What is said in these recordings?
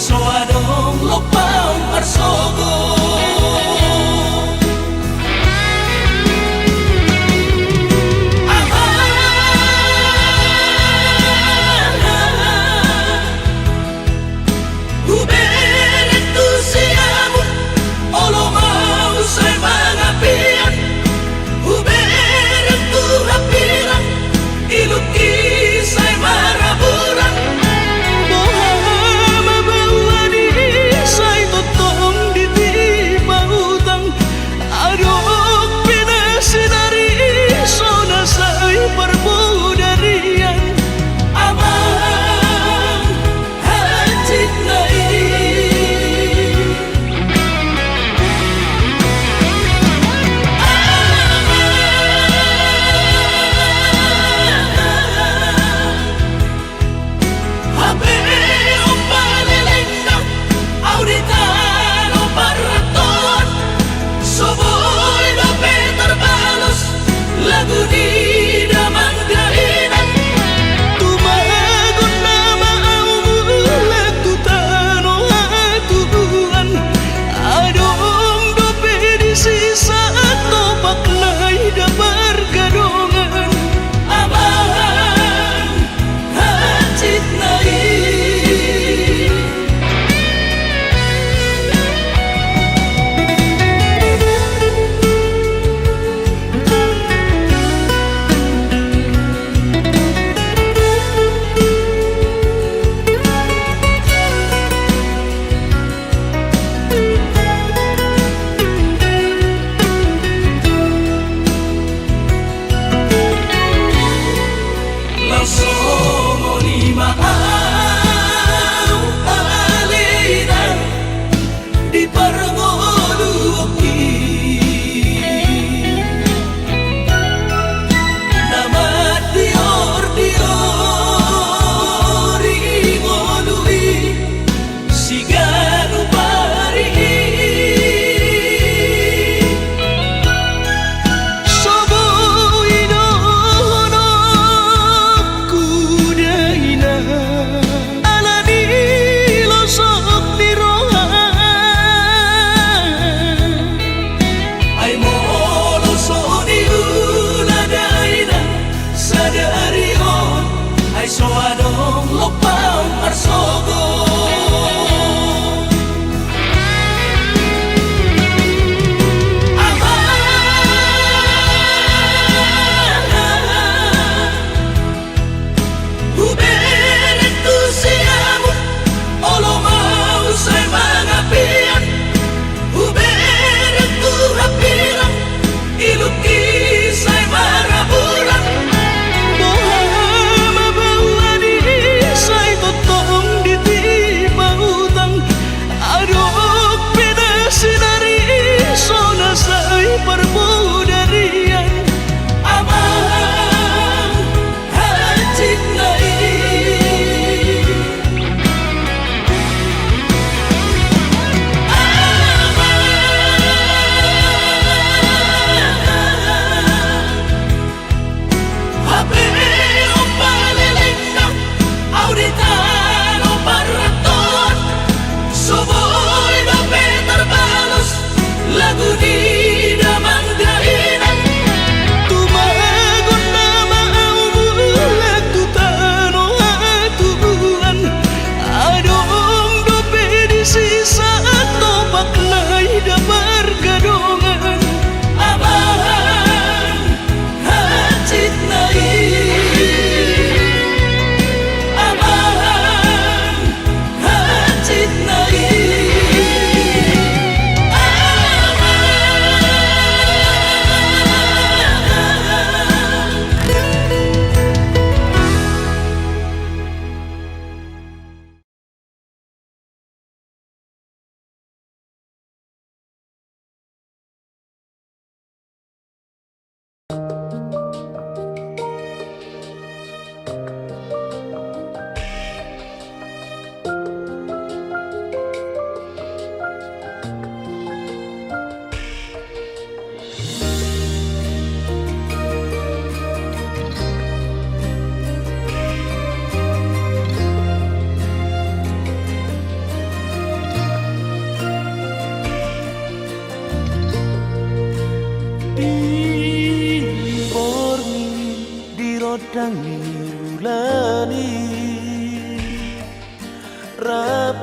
soadong lupang marsogo.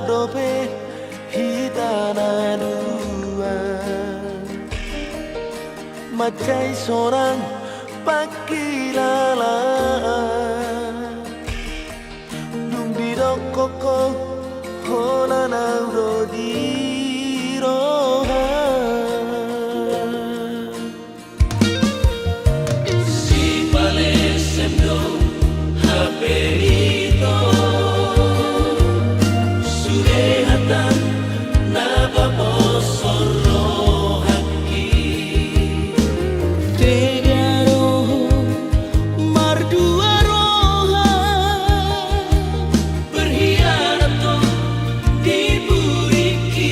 dope hitana dua macai seorang pakilala dung bidok koko hona nauro diroha Si pale semdo haperito surehatan nababosoro haki Tegaro mardua roha berkhianat diburiki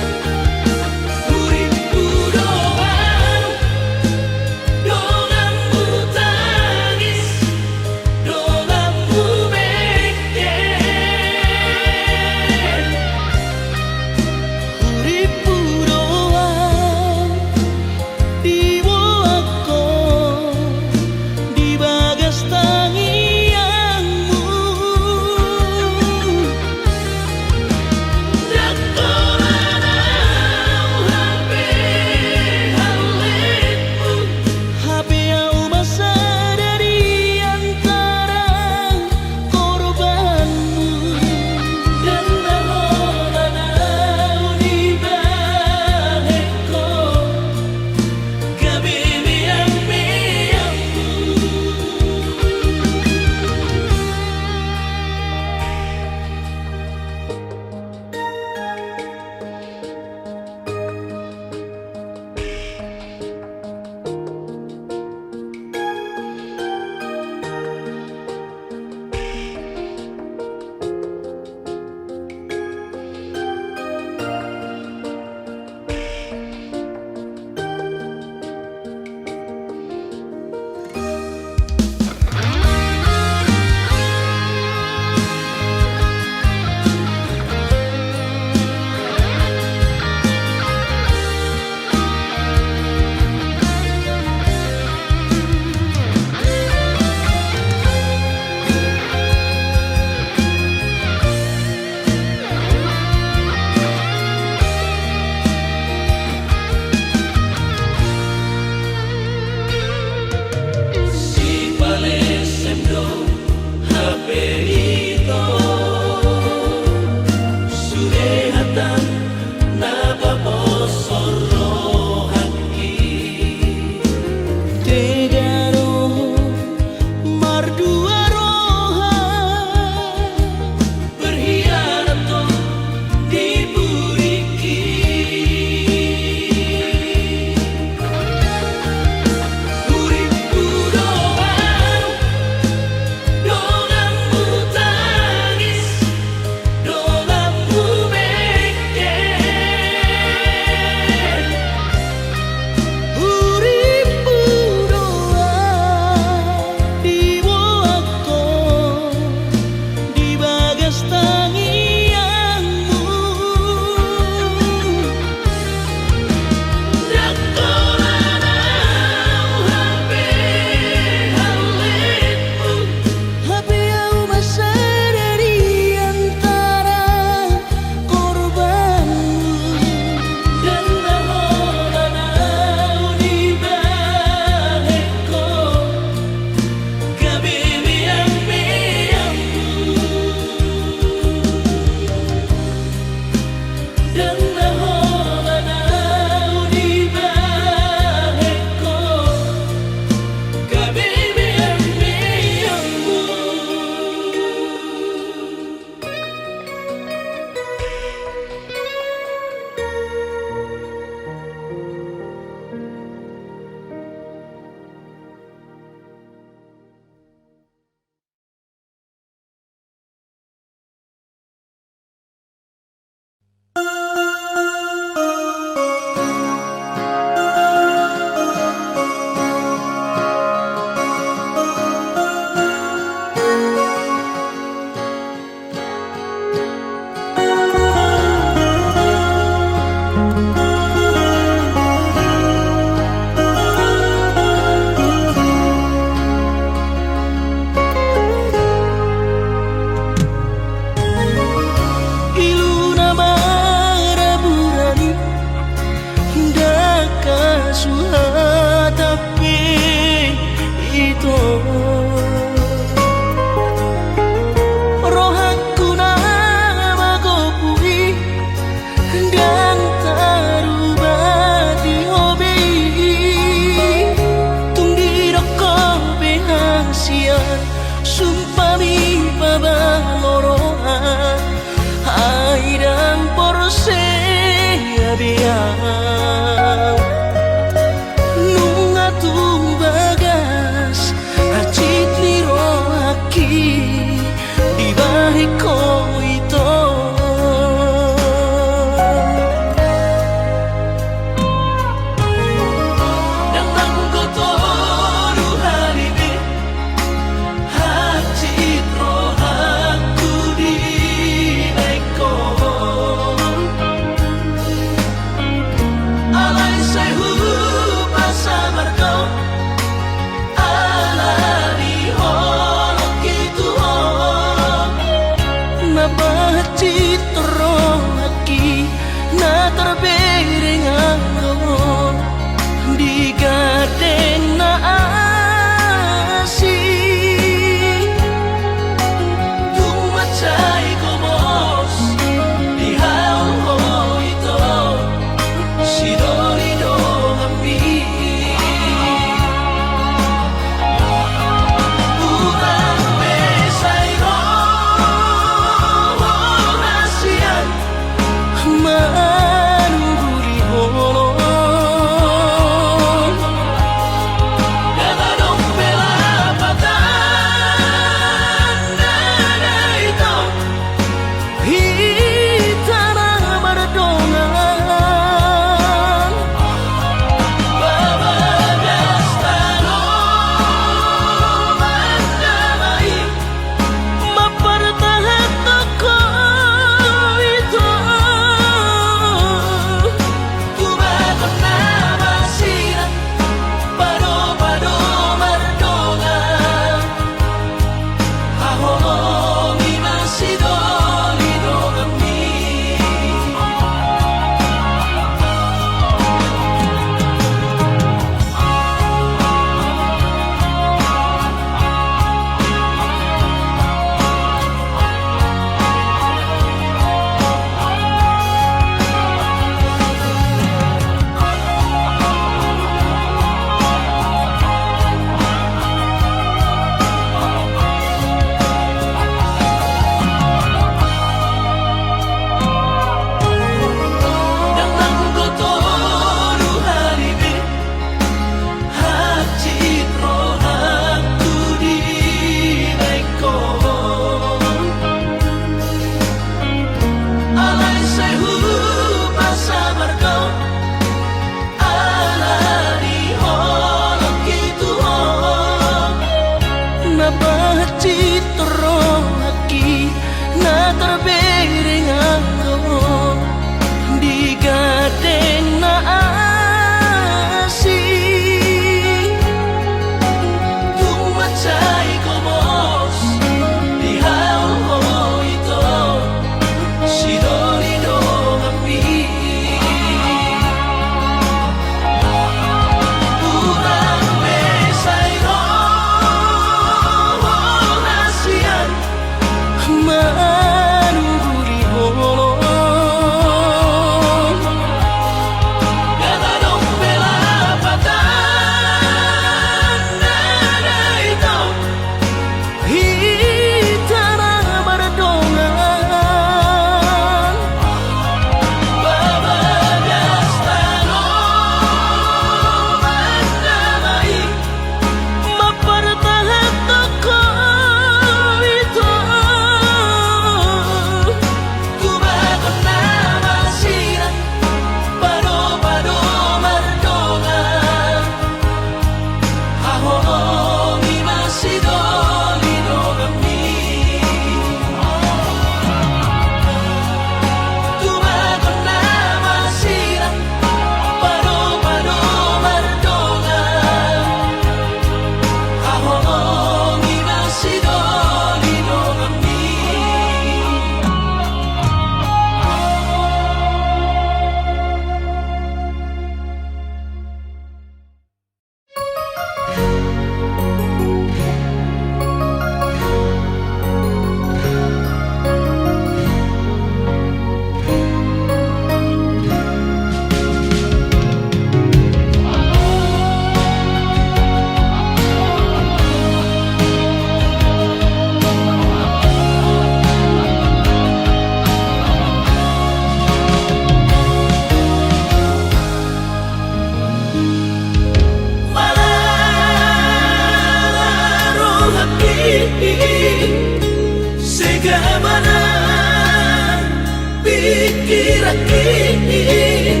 Irakin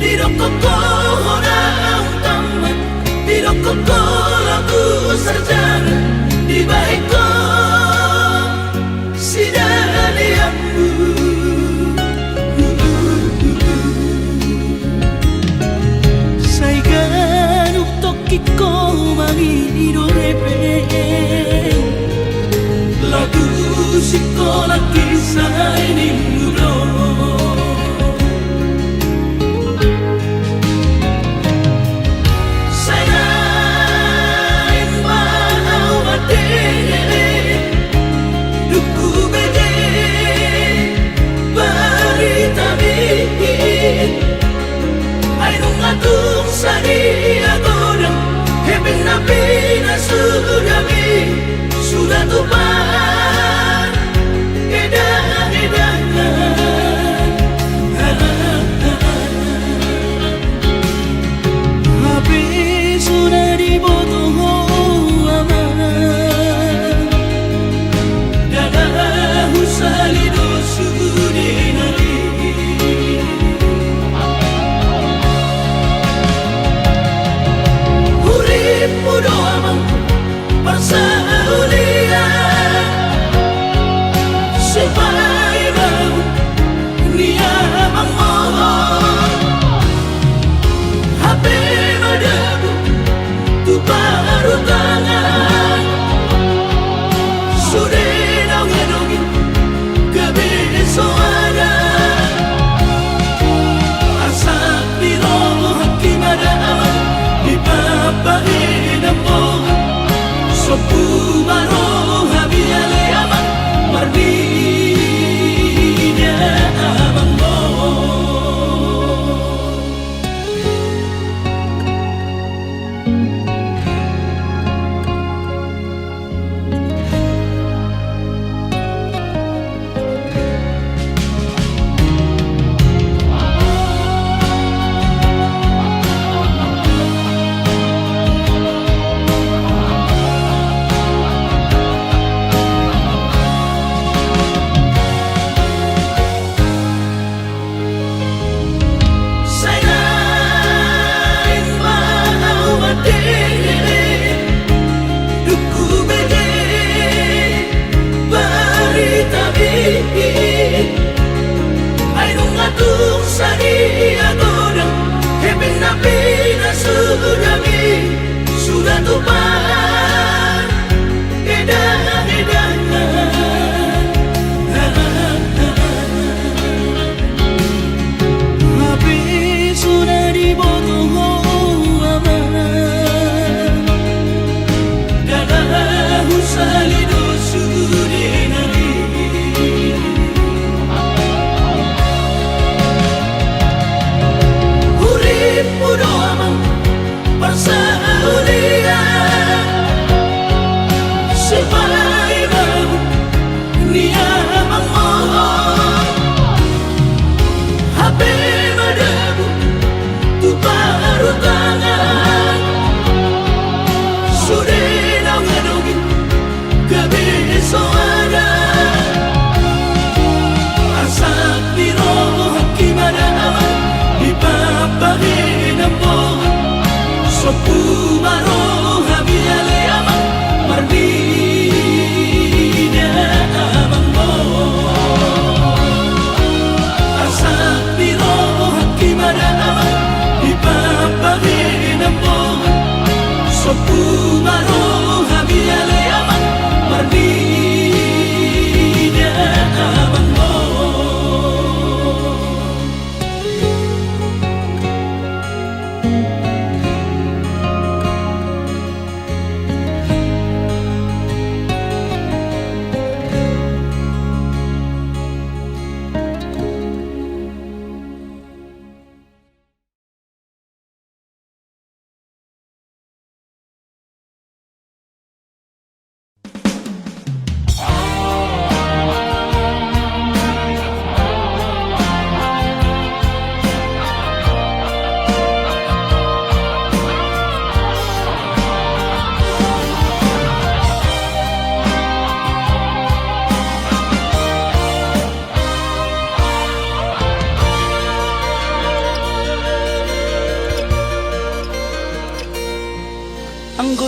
Dirokoko orang tamat Dirokoko lagu sarjana Dibahiko sidaliamu Saigan ukitoko mamiro rebe Lagu sekolah kisah ini muro Sayang mau adere Duku bede Berita bikin Ayo ngatung sari agodang Heben nabi na sudah tumpah Edang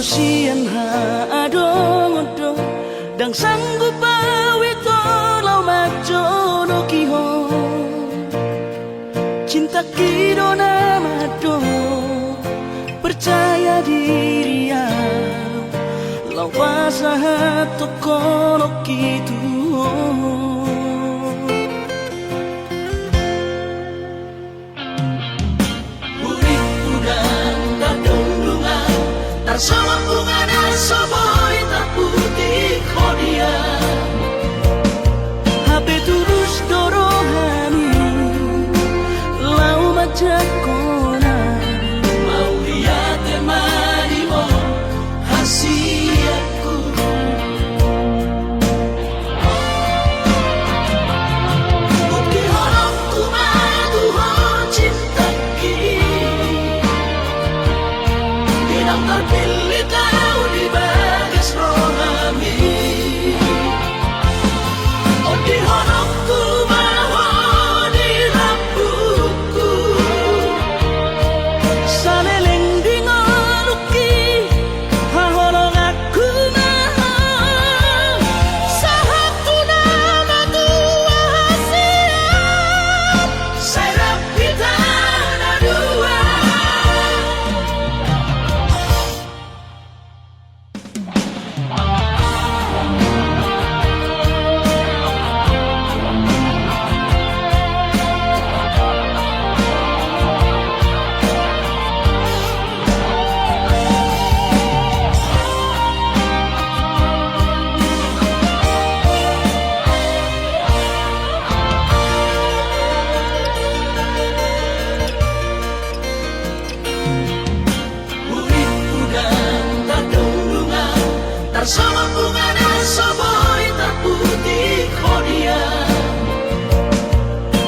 siang adong-odong dang sanggup bawi tolong majono kihon cinta kidona mado percaya diri ya lawasa tokono kitu sama bunga dan soboi tak putih kodia HP terus dorohani lau macam kona mau lihat temani oh hasiaku bukti horongku madu oh cinta kini Inang terpilih tahu di bagas rohami Oh di honokku bahwa di rambutku saleleng di ngoluki haholong aku mahal sahatu nama tua hasiat Saya rapi tanah dua Muridku dan terdungan Tersama bunga dan soboi tak putih kodia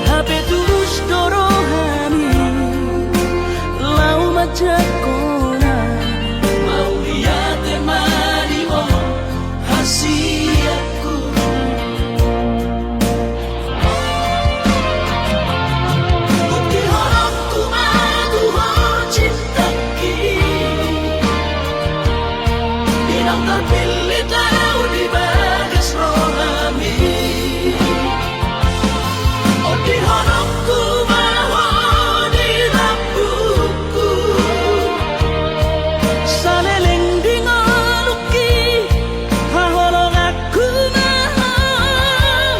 HP terus dorohani lau macam kona Mau lihat temani oh hasiaku Bukti horongku madu oh cinta kini Inang terpilih tahu di bagas rohami Oh di horongku bahwa di rambutku saleleng di ngoluki haholong aku mahal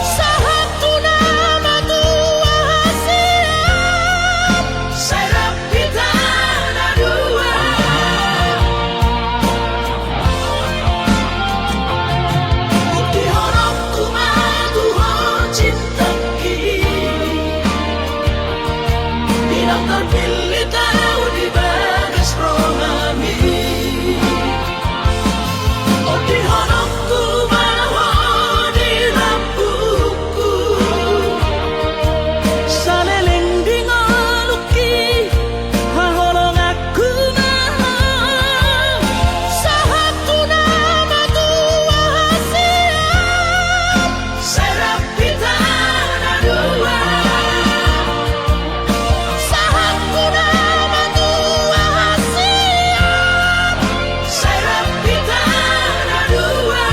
sahatu nama tua hasiat Saya rapi tanah dua Bukti horongku madu oh cinta kini Inang terpilih tahu di bagas rohami Oh di horongku bahwa di rambutku saleleng di ngoluki haholong aku mahal sahatu nama tua hasiat Saya rapi tanah dua sahatu nama tua hasiat Saya rapi tanah dua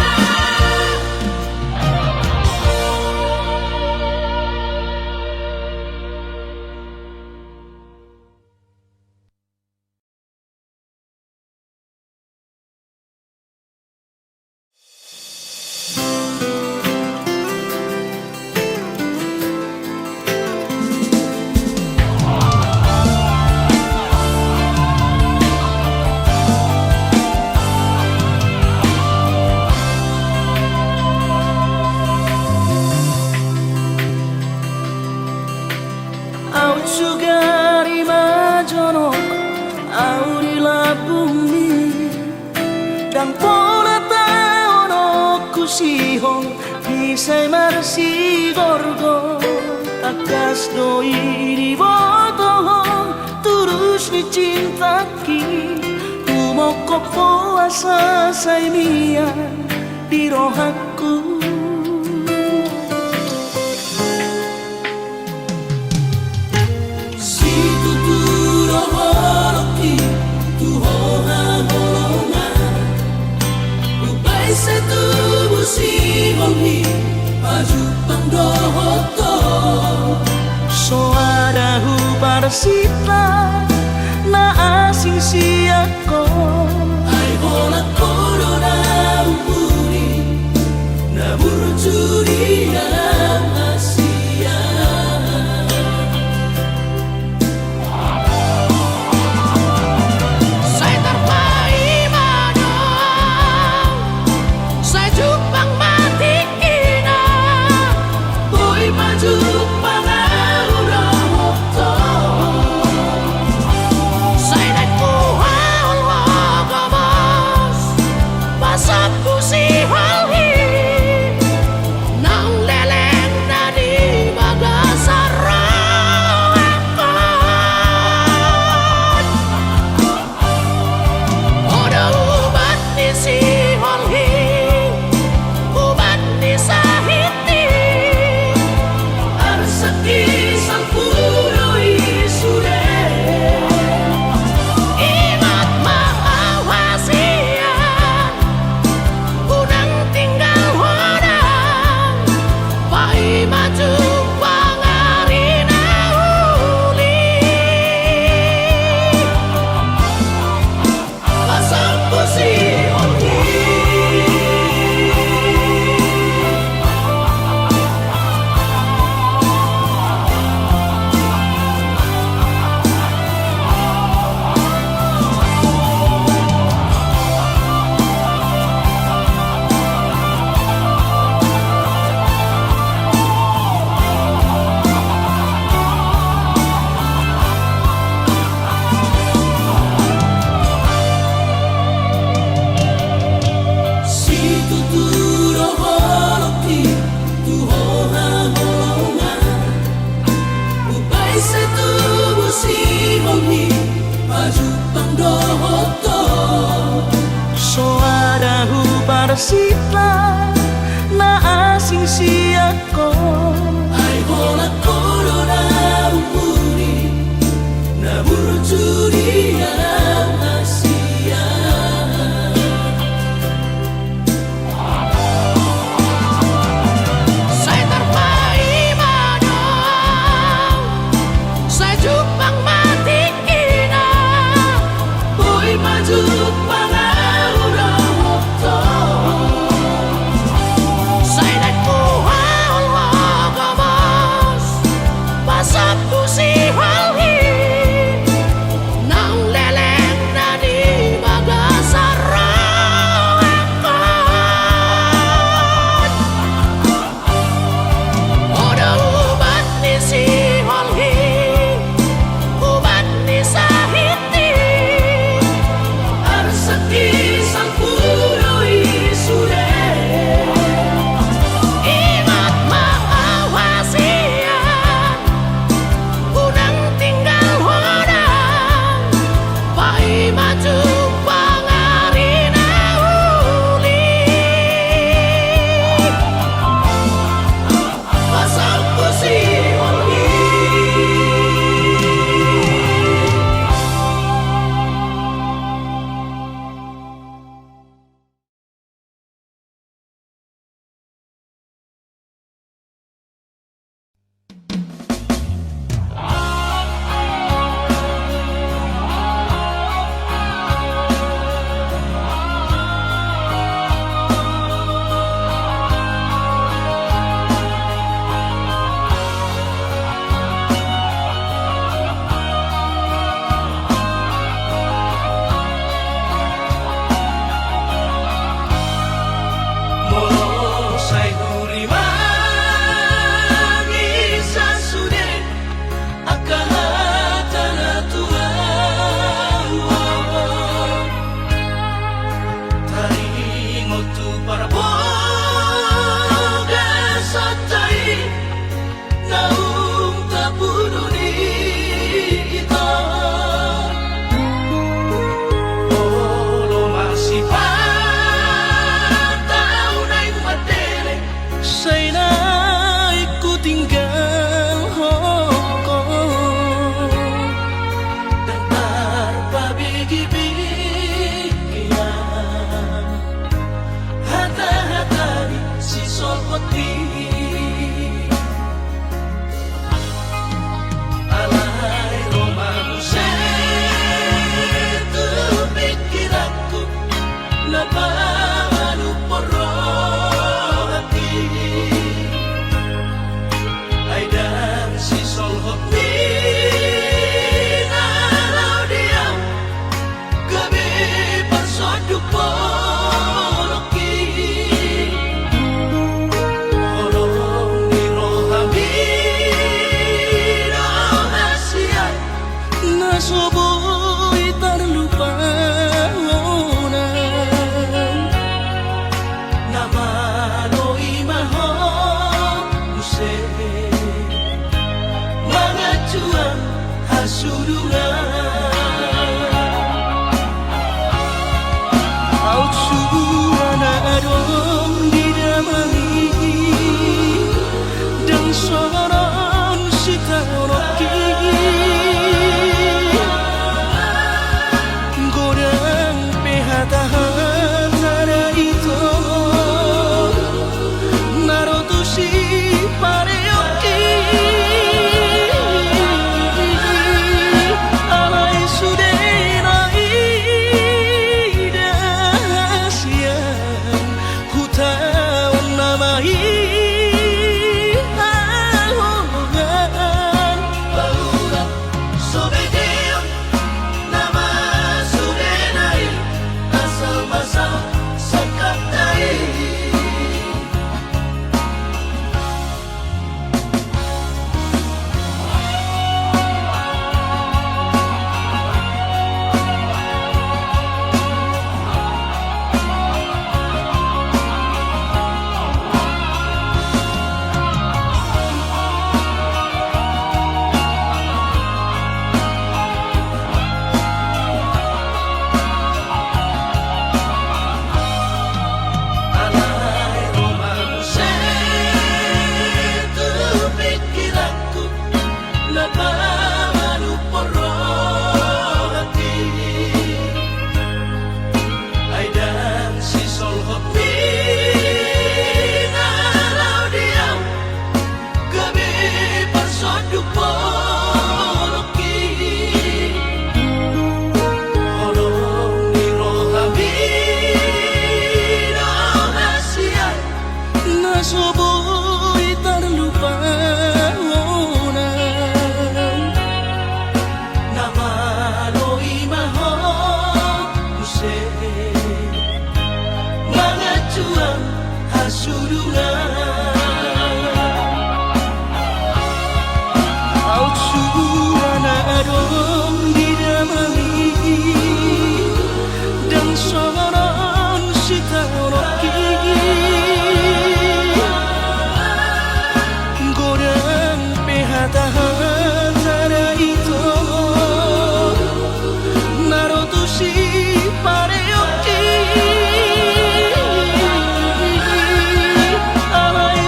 au sugari majonok au di labumi dan pola taono kusihong bisay marsi gorgo akas doi di boto turus ni cintaki tumoko puasa say mia di rohaku Si tuturo horoki tu hoha holong maju pandohoto Soadahu parsita na asing siyako ay hola corona umuri na burjuri ang Asia Saya terpaimano Saya jupang mati ina boy maju pandohoto Saya naik kuhal wagabas mai haongan Baura sobedeon nama sudenai asal masa sakatai Nasoboy terlupa nama loi maho use mga cuang hasurungan Autsuran adong didamai dan soron sitaroki Gorang pehata-hata itu narotusi pareoki Alay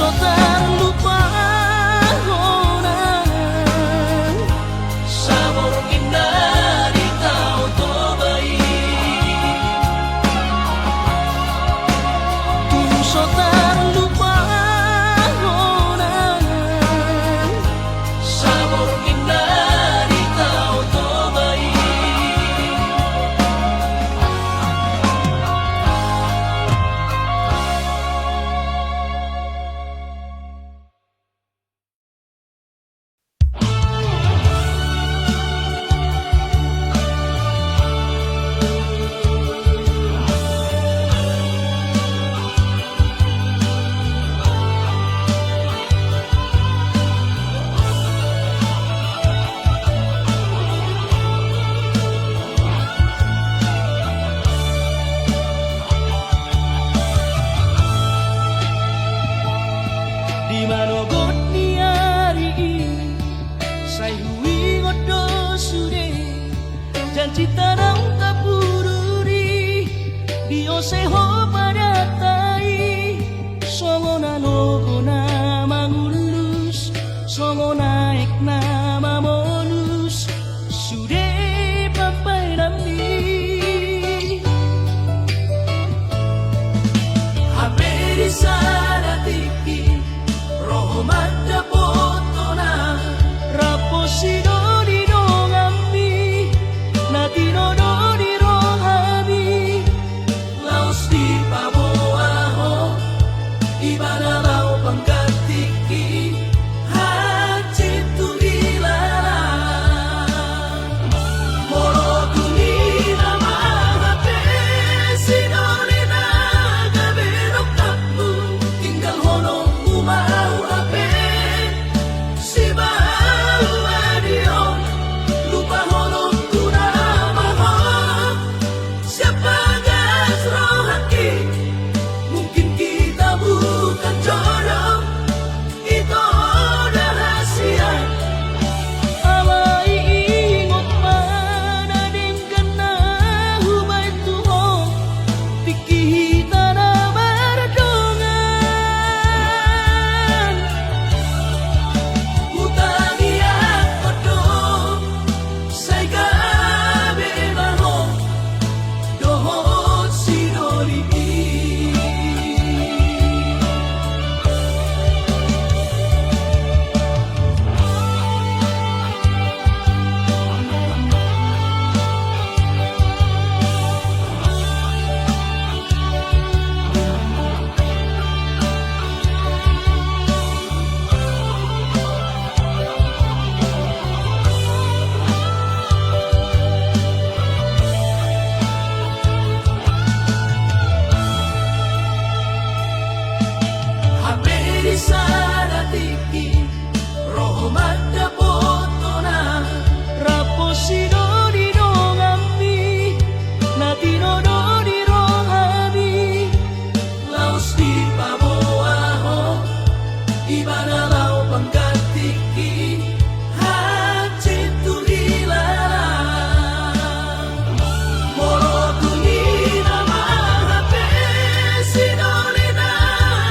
so terlupa orang Sabor indah di tau tobai Tuh so terlupa orang Sabor indah di tau tobai Di manogot ni hari Say hui ngodo sude Janji tanang kapururi Dio seho pada tai Songo na logo na mangulus Songo naik na mamolus Sude papai nami Haberi sana tiki Roho mata potona Raposino di dongami Natino do di rohami Laos di paboaho Ibana lau pangkatiki Haji tu ilala Moro kunina mahape Sinonina gaberok tapu Tinggal honong umau ape Si bau adion Lupa honong tunamaho Siapa gas rohaki Mungkin kita bukan jodoh Itu rahasia Awai ingot mana dengan hubay tuho Dikita na berdongan Utangi ako doon Sa'y gabi maho Doon sinolibig Haberi sana tiki Roho mata potona Raposino di dongami Natino do di rohami Laos di paboaho Ibana lau pangkatiki Haji tu ilala Moro kunina mahape Sinonina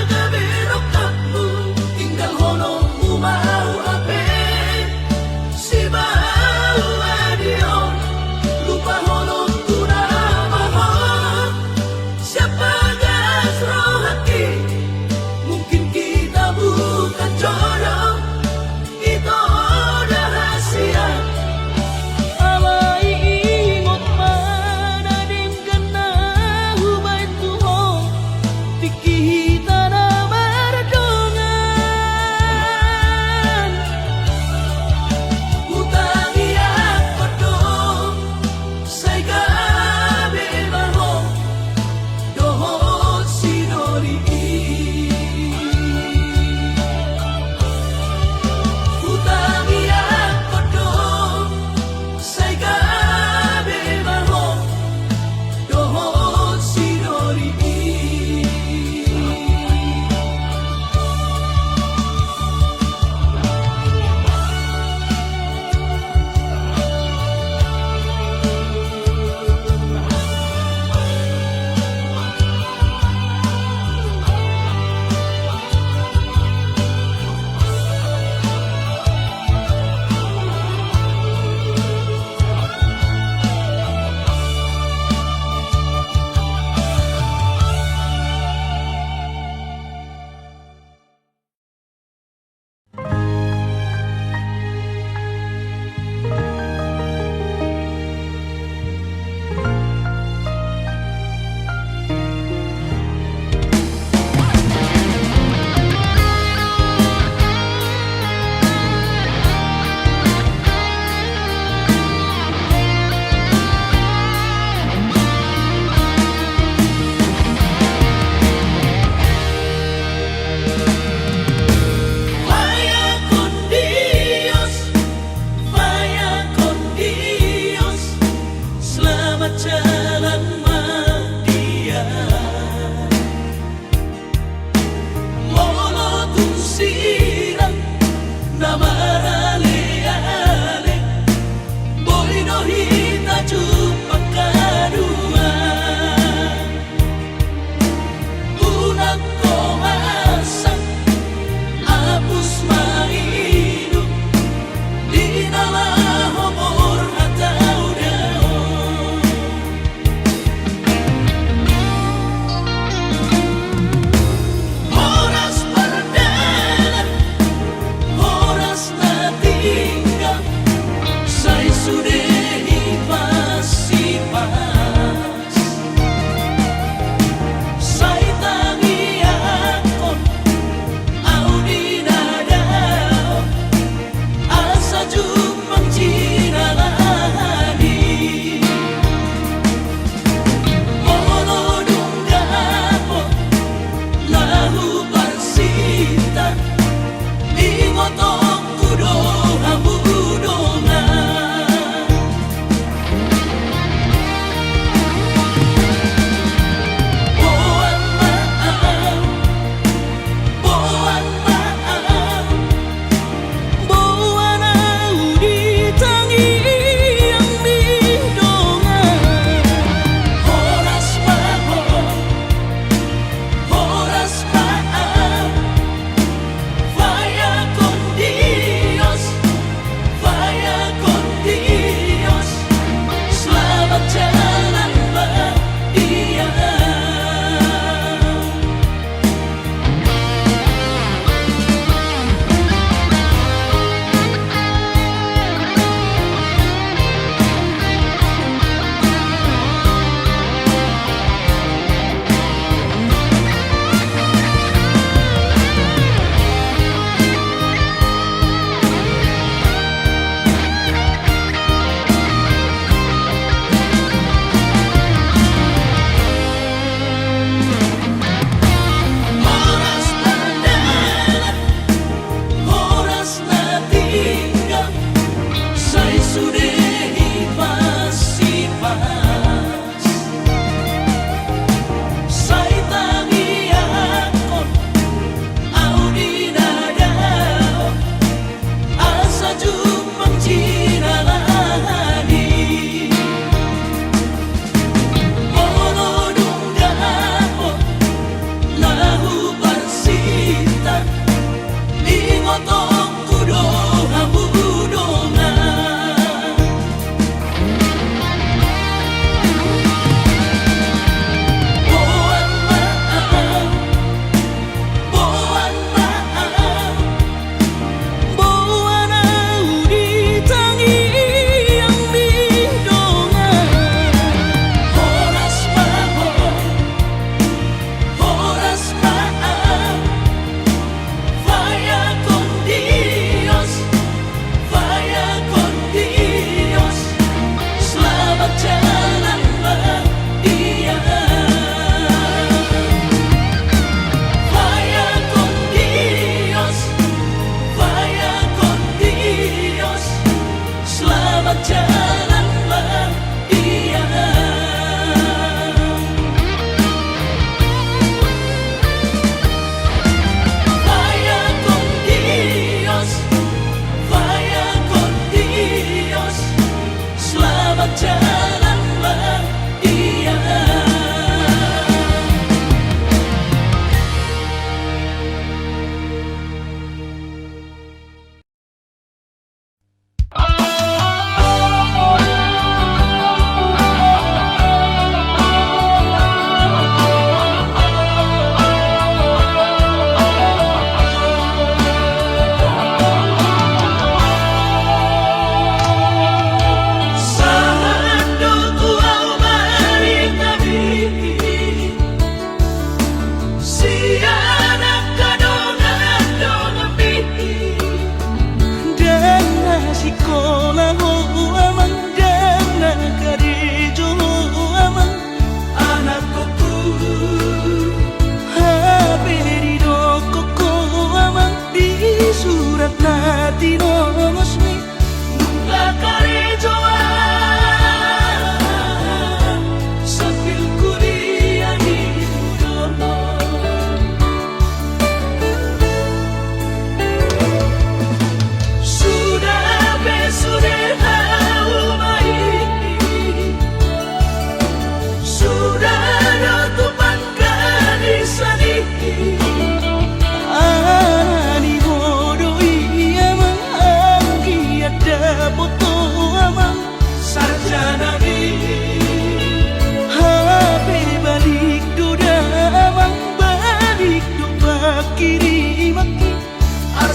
gaberok tapu Tinggal honong umau ape Si bau adion Lupa honong tunamaho Siapa gas rohaki Mungkin kita bukan jodoh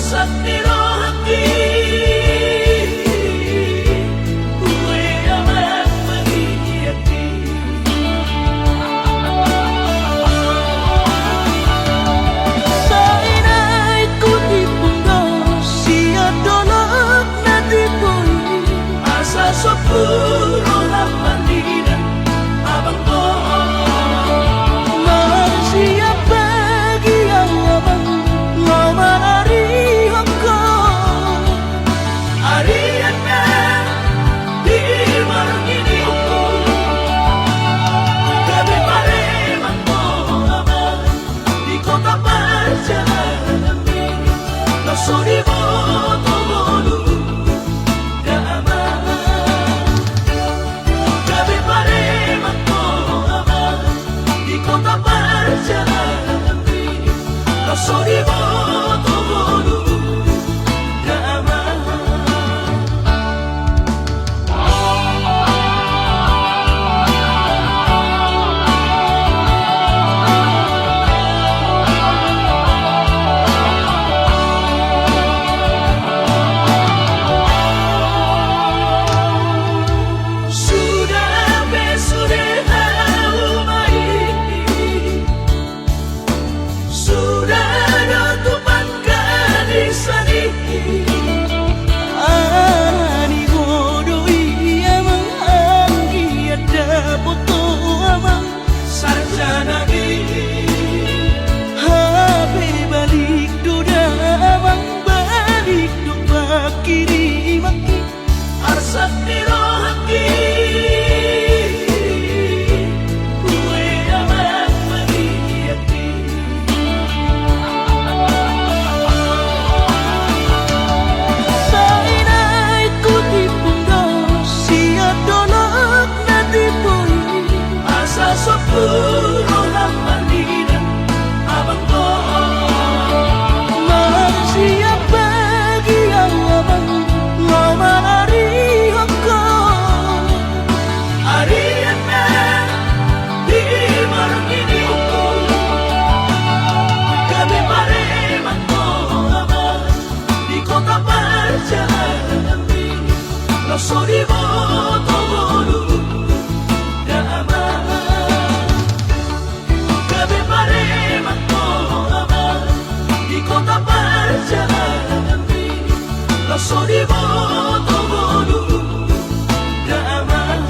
Arsatniro hati Kue amat mengiati Sa inay ko di pundo siya dolog na di boy Asa sopuro hamanidan abang mo siya bagi ang abang ngamarihang ko Arian na di marangini Gabi pareman mo aman Di ko tapal jalan amin Nasuri mo tumulu Daaman Gabi pareman mo aman Di ko tapal jalan amin Nasuri mo tumulu Daaman Sudah besudah umai Sudah nutupan kadisani ani bodoh iya menganggi ada foto abang Sarjana HP balik duda abang balik dupa kiri maki Arsat niro hati Kue amat mengiati sa inay ko di pundo siya dolog na di boy Asa sopuro hamanidan abang mo siya bagi ang abang ngamarihang ko Arian na di marangini Gabi pareman mo aman Di ko tapal jalan amin Nasuri mo tumulu Daaman Gabi pareman mo aman Di ko tapal jalan amin Nasuri mo tumulu Daaman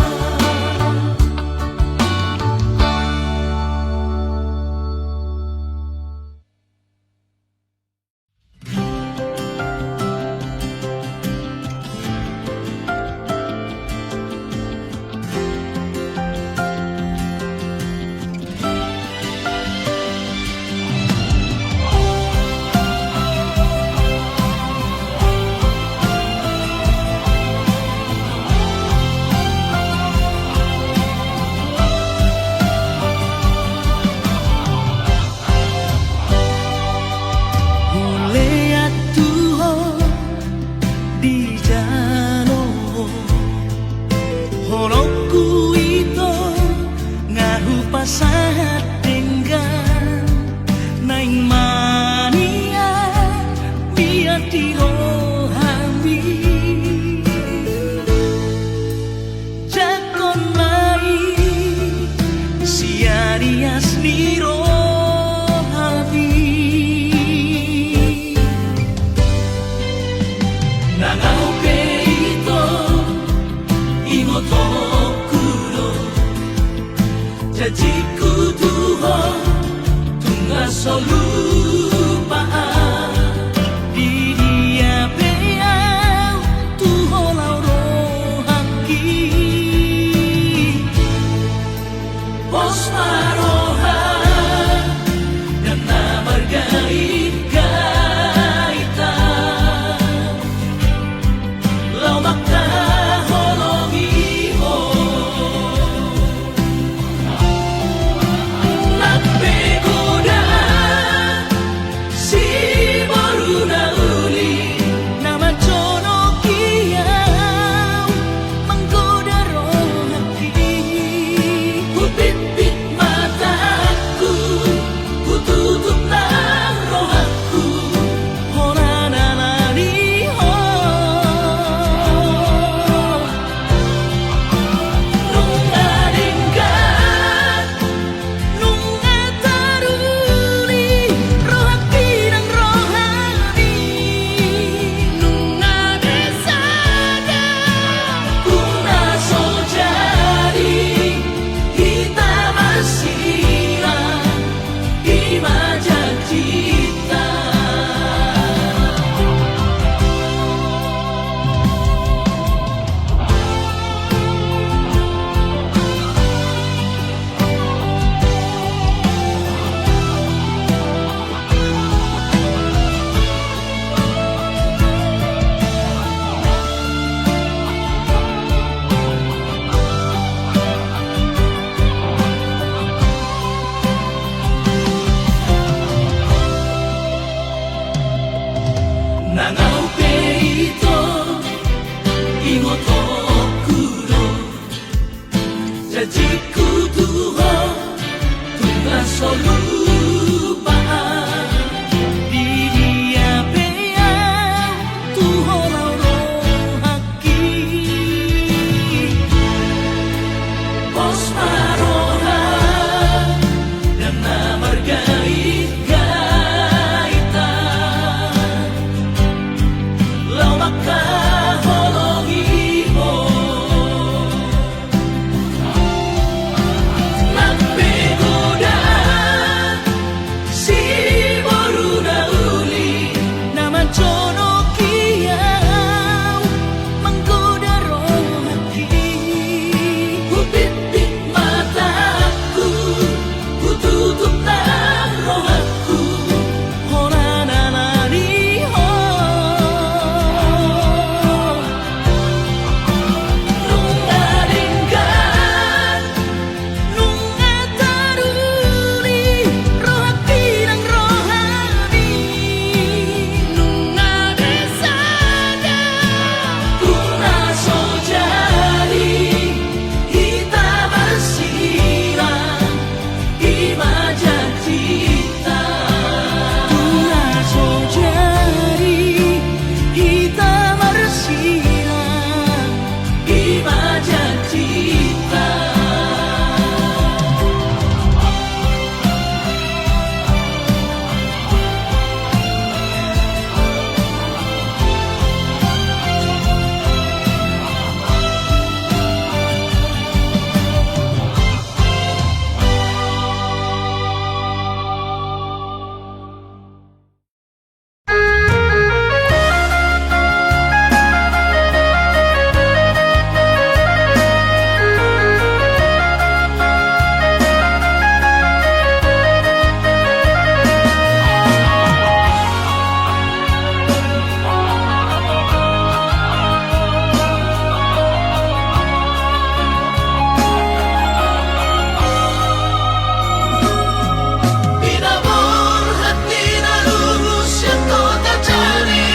Nangau peito Ingoto kuro Janjiku Tuhan Tunggu solupa Di dia beyang Tuhan haki Pos marona Dan namargait-gaitan Lau makaholongi mo Nagpegoda Si Boruna uli Naman jono kiyaw Menggoda roh hati Kupipit mataku Ku tutup na rohaku Hora nanari ho Nung naringgan Nung ataruli Roh hati ng rohani Nung nabisada Punaso jari Kita bersirang Imaja cita Punaso jari Kita bersirang Imaja cita Pinabor hati na lulus yang kau tak cari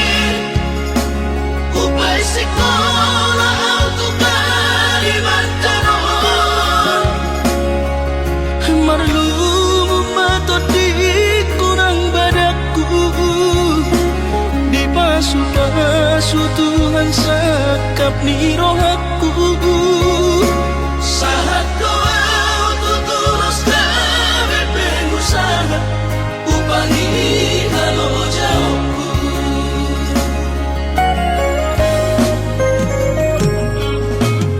Upay sekolah auto Kalimantan Marlumu mato di kurang badaku Di pasu-pasu Tuhan sakap ni rohaku Sahat kau tutulus kami pengusaha Upangi halo jauhku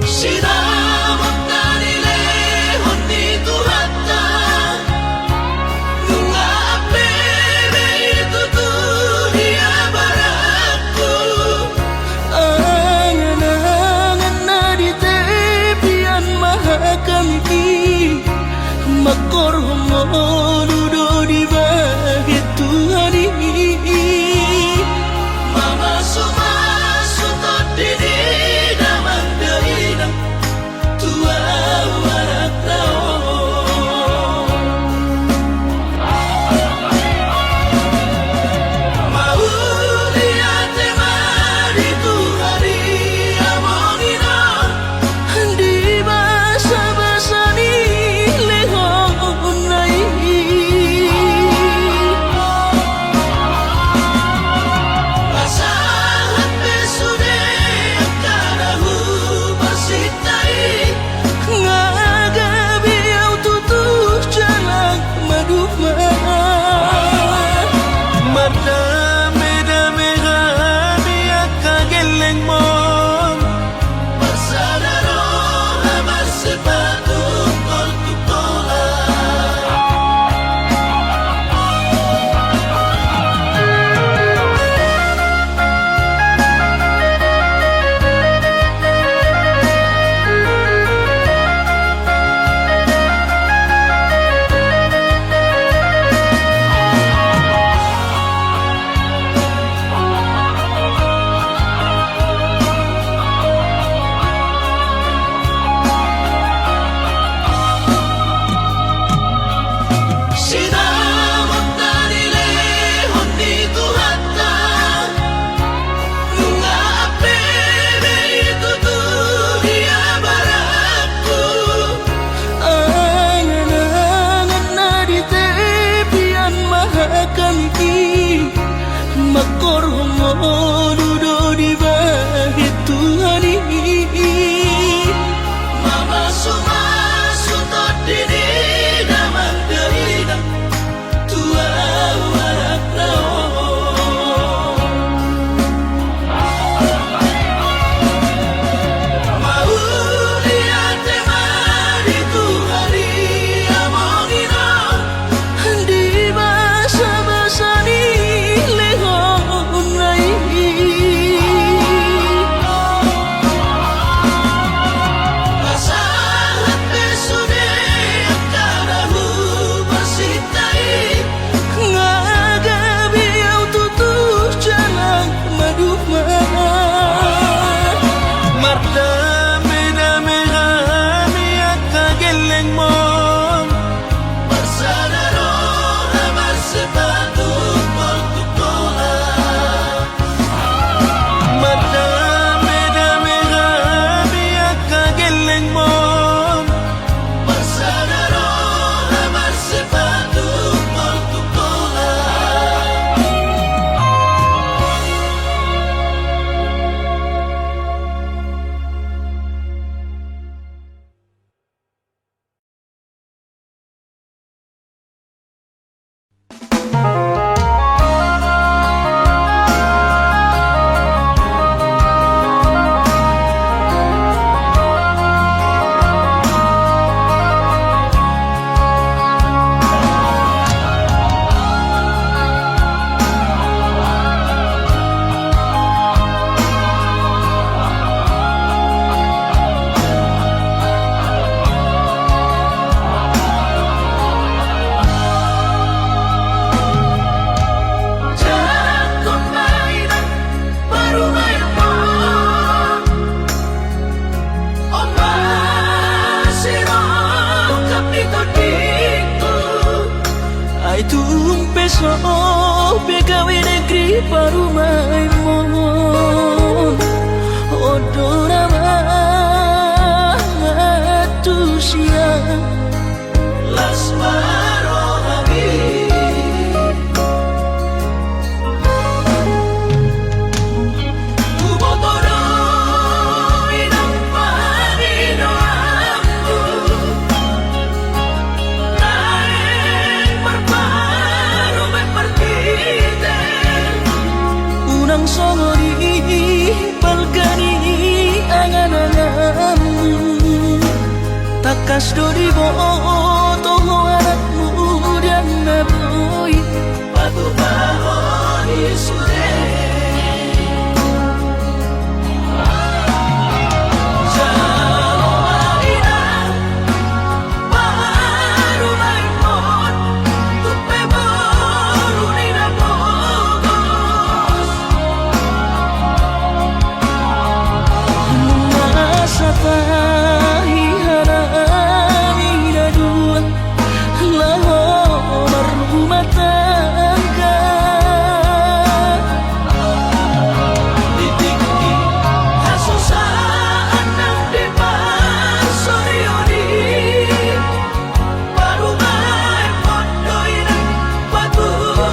Sinamot na nilehon ni Tuhata Nung apebe itu dunia barakku Angan-angan na di ludo di bahit Tuhan ini. Mama sumasu todini damang derina tua warak nao. Mau lihat temari Tuhari amongina Di basa-basa ni lehon nai. Masahat besune akarahu bersitai. Ngagabi au tutup jalan maduma. Mardame-dame kami akageleng mo. Bersadaro amar sepatu portukola. Mardame-dame kami akageleng mo. Bersadaro amar sepatu portukola. Jangan mainan baru main mau. Oma sirong kapito dito. Ay tumpeso pegawe negeri parumay mo. Odorama tu siya. Las maronabi. Kubotoro inang panino aku. Naeng berparu memperkite. Unang songori palgani angan-anganmu. Takas dori boto anakmu dan naboy. Batu bahon isude. Jalo mainan baru main mon. Tupe baru nina bogos. Masa tahi harami na dua. Lahor rumah tangga. Ditinggi hasusaan ng depan sorioni. Baru main mondoy ng pature-turean.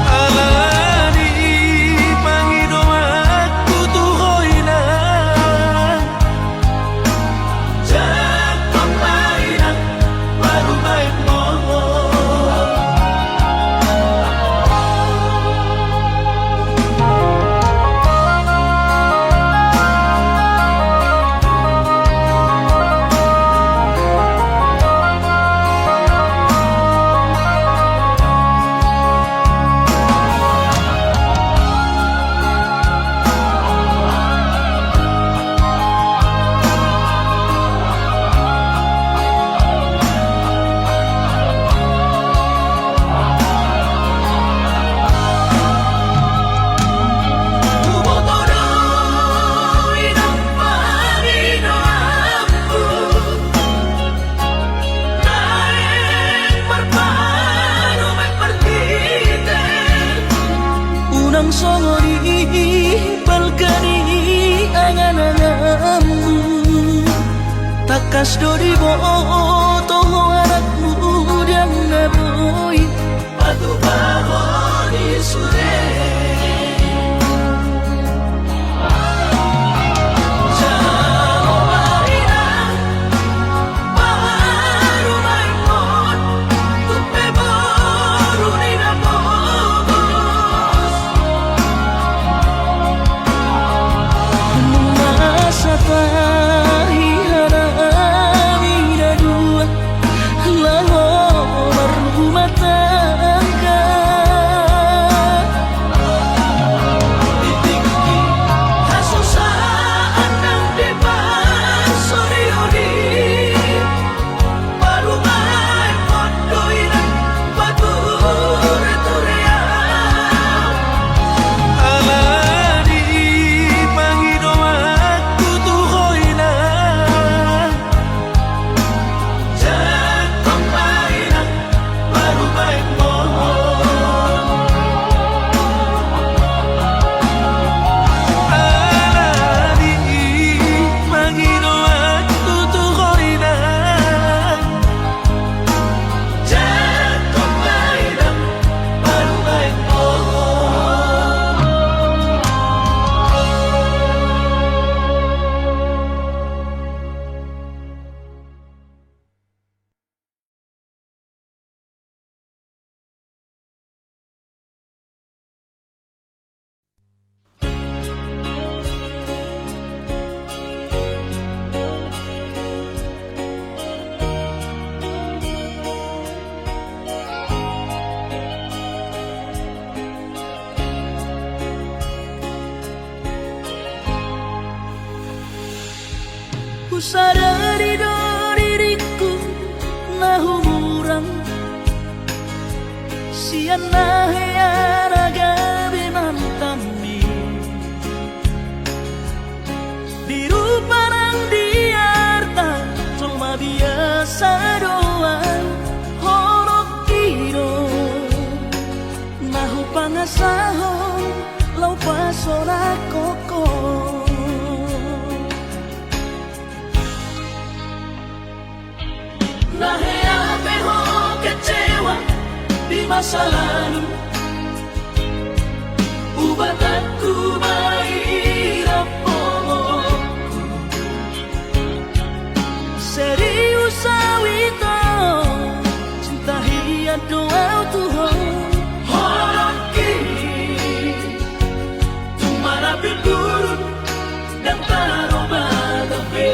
Alani Panginoon aku tuhoy na. Jangan pemainan baru main mo. Kubotoro inang panino aku. Naeng berparu memperkite. Unang songori palgani angan-anganmu. Takas dori boto anakmu dan naboy. Batu bahon Ku sadari do diriku na humurang siana heana gabi mantami di rupa nang diarta cuma biasa doang horok kiro nahu pangasahon lau pasora koko. Naheape ho kecewa di masa lalu, ubat aku mahirap pomoku. Serius awito cinta hiat doa Tuhan Horok kini tumara pindurun dan taroba tabe.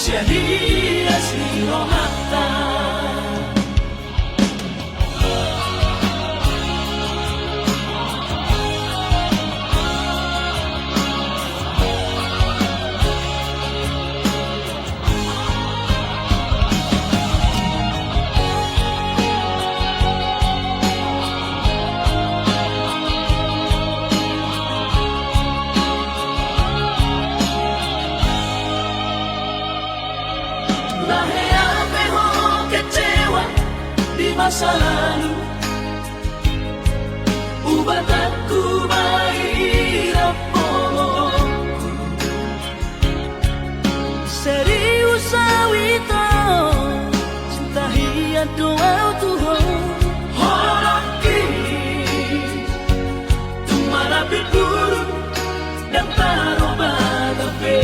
Jadi asli rohata Naheape ho kecewa di masa lalu, ubat aku mahirap pomoku. Serius awito cinta hiat doa Tuhan Horok kini tumara pindurun dan taroba tabe.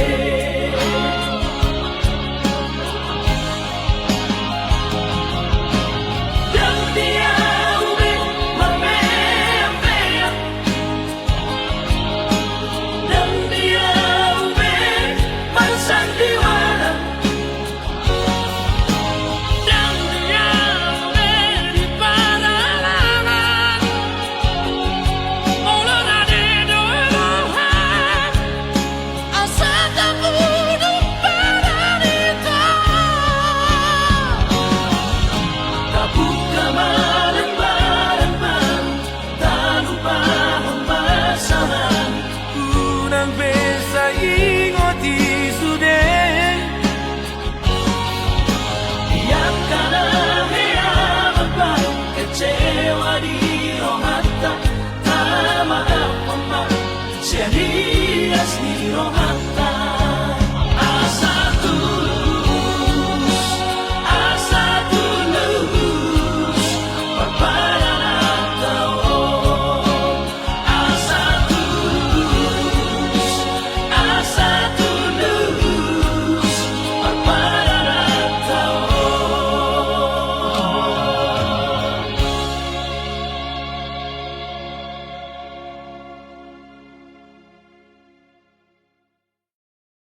Unang beses